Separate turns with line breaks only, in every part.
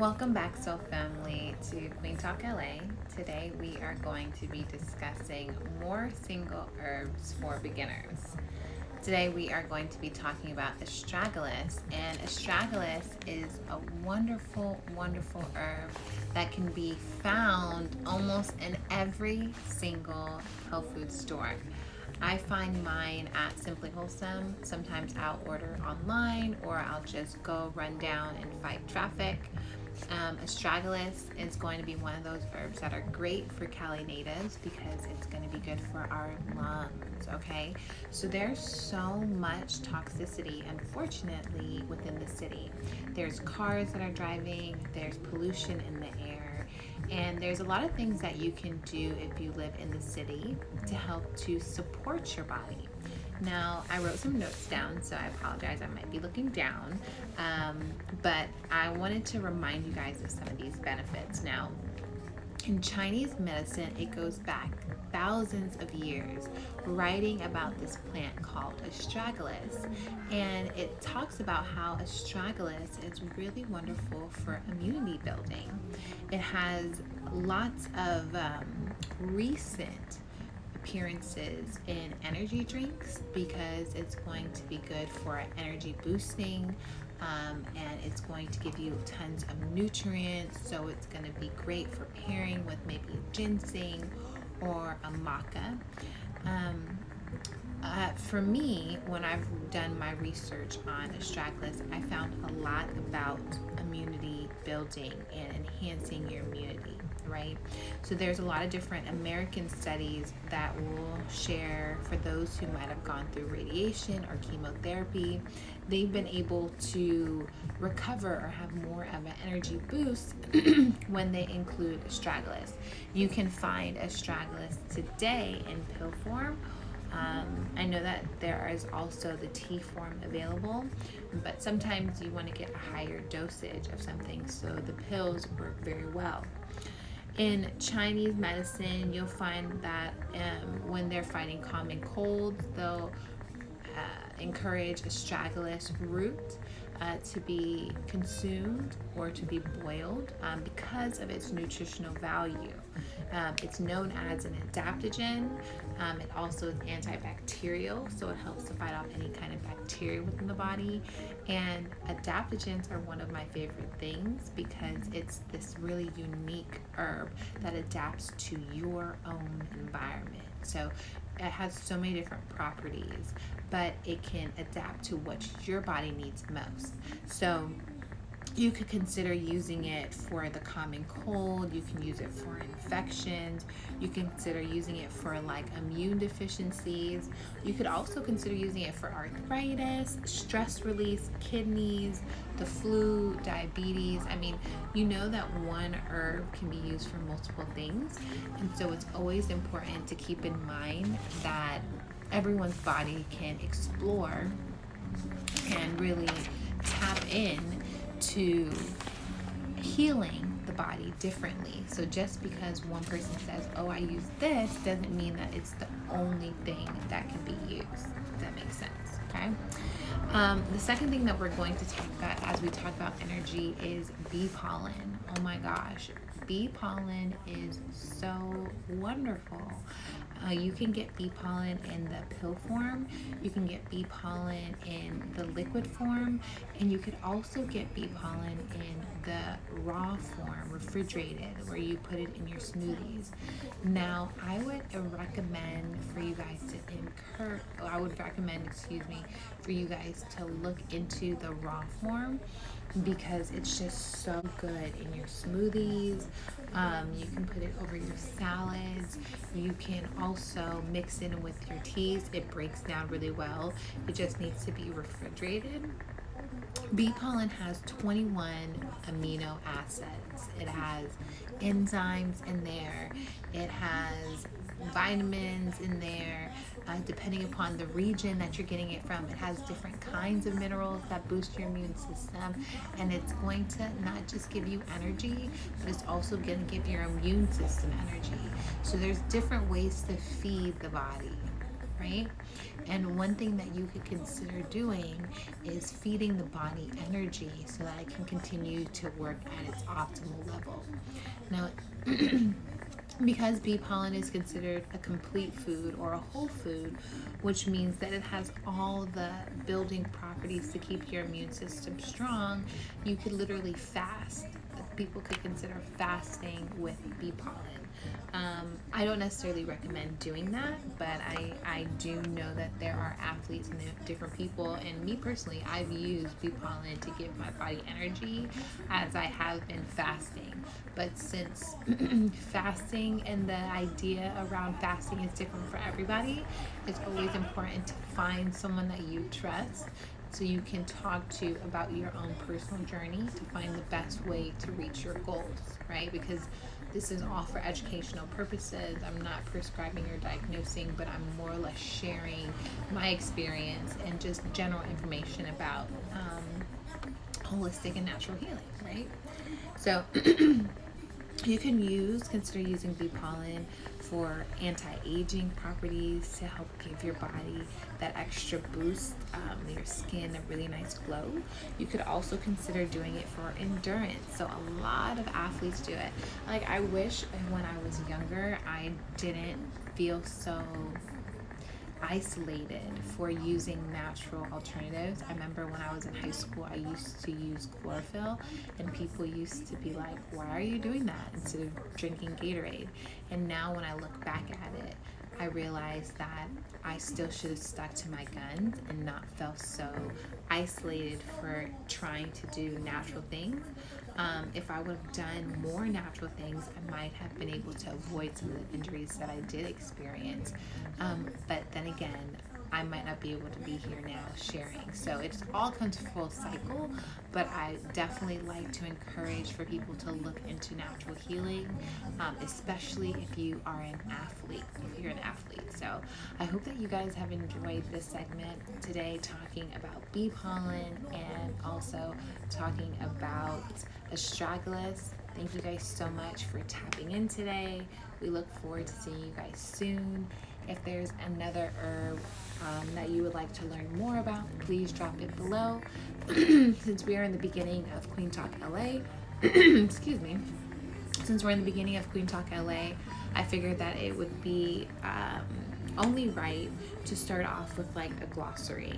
Welcome back, Soul Family, to Queentalkla. Today we are going to be discussing more single herbs for beginners. Today we are going to be talking about astragalus, and astragalus is a wonderful, wonderful herb that can be found almost in every single health food store. I find mine at Simply Wholesome. Sometimes I'll order online or I'll just go run down and fight traffic. Astragalus is going to be one of those herbs that are great for Cali natives because it's going to be good for our lungs, okay? So there's so much toxicity, unfortunately, within the city. There's cars that are driving, there's pollution in the air, and there's a lot of things that you can do if you live in the city to help to support your body. Now, I wrote some notes down, so I apologize. I might be looking down, but I wanted to remind you guys of some of these benefits. Now, in Chinese medicine, it goes back thousands of years writing about this plant called astragalus, and it talks about how astragalus is really wonderful for immunity building. It has lots of recent appearances in energy drinks because it's going to be good for energy boosting, and it's going to give you tons of nutrients, so it's going to be great for pairing with maybe ginseng or a maca. For me, when I've done my research on astragalus, I found a lot about immunity building and enhancing your immunity, right? So there's a lot of different American studies that will share for those who might have gone through radiation or chemotherapy. They've been able to recover or have more of an energy boost when they include astragalus. You can find astragalus today in pill form. I know that there is also the tea form available, but sometimes you want to get a higher dosage of something, so the pills work very well. In Chinese medicine, you'll find that when they're fighting common colds, they'll encourage astragalus root to be consumed or to be boiled because of its nutritional value. It's known as an adaptogen. It also is antibacterial, so it helps to fight off any kind of bacteria within the body. And adaptogens are one of my favorite things because it's this really unique herb that adapts to your own environment. So it has so many different properties, but it can adapt to what your body needs most. So you could consider using it for the common cold. You can use it for infections. You can consider using it for like immune deficiencies. You could also consider using it for arthritis, stress release, kidneys, the flu, diabetes. I mean, you know that one herb can be used for multiple things, and so it's always important to keep in mind that everyone's body can explore and really tap in to healing the body differently. So just because one person says, oh, I use this, doesn't mean that it's the only thing that can be used. If that makes sense, okay? The second thing that we're going to talk about as we talk about energy is bee pollen. Oh my gosh, bee pollen is so wonderful. You can get bee pollen in the pill form, you can get bee pollen in the liquid form, and you could also get bee pollen in the raw form, refrigerated, where you put it in your smoothies. Now, I would recommend for you guys for you guys to look into the raw form because it's just so good in your smoothies. You can put it over your salads. You can also mix it in with your teas. It breaks down really well. It just needs to be refrigerated. Bee pollen has 21 amino acids. It has enzymes in there. It has vitamins in there. Depending upon the region that you're getting it from, it has different kinds of minerals that boost your immune system, and it's going to not just give you energy, but it's also going to give your immune system energy. So there's different ways to feed the body. right? And one thing that you could consider doing is feeding the body energy so that it can continue to work at its optimal level. Now, because bee pollen is considered a complete food or a whole food, which means that it has all the building properties to keep your immune system strong, you could literally fast. People could consider fasting with bee pollen. I don't necessarily recommend doing that, but I do know that there are athletes and different people, and me personally, I've used bee pollen to give my body energy as I have been fasting. But since fasting and the idea around fasting is different for everybody, it's always important to find someone that you trust so you can talk to about your own personal journey to find the best way to reach your goals, right? Because this is all for educational purposes. I'm not prescribing or diagnosing, but I'm more or less sharing my experience and just general information about holistic and natural healing, right? So you can consider using bee pollen for anti-aging properties to help give your body that extra boost, your skin a really nice glow. You could also consider doing it for endurance. So a lot of athletes do it. Like, I wish when I was younger, I didn't feel so isolated for using natural alternatives. I remember when I was in high school, I used to use chlorophyll, and people used to be like, why are you doing that instead of drinking Gatorade? And now when I look back at it, I realize that I still should have stuck to my guns and not felt so isolated for trying to do natural things. If I would have done more natural things, I might have been able to avoid some of the injuries that I did experience. But then again, I might not be able to be here now sharing. So it all comes full cycle, but I definitely like to encourage for people to look into natural healing, especially if you are an athlete, if you're an athlete. So I hope that you guys have enjoyed this segment today, talking about bee pollen and also talking about astragalus. Thank you guys so much for tapping in today. We look forward to seeing you guys soon. If there's another herb that you would like to learn more about, please drop it below. Since we are in the beginning of Queentalkla, excuse me, since we're in the beginning of Queentalkla, I figured that it would be only right to start off with like a glossary,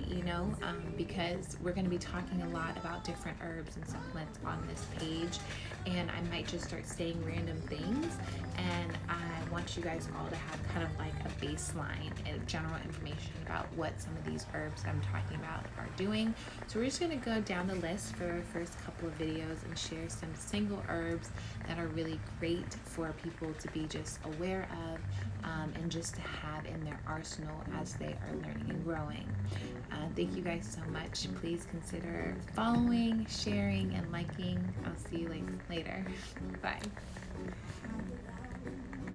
because we're going to be talking a lot about different herbs and supplements on this page, and I might just start saying random things, and I want you guys all to have kind of like a baseline and general information about what some of these herbs I'm talking about are doing. So we're just going to go down the list for the first couple of videos and share some single herbs that are really great for people to be just aware of, and just to have in their arsenal as they are learning and growing. Thank you guys so much. Please consider following, sharing, and liking. I'll see you later. Bye.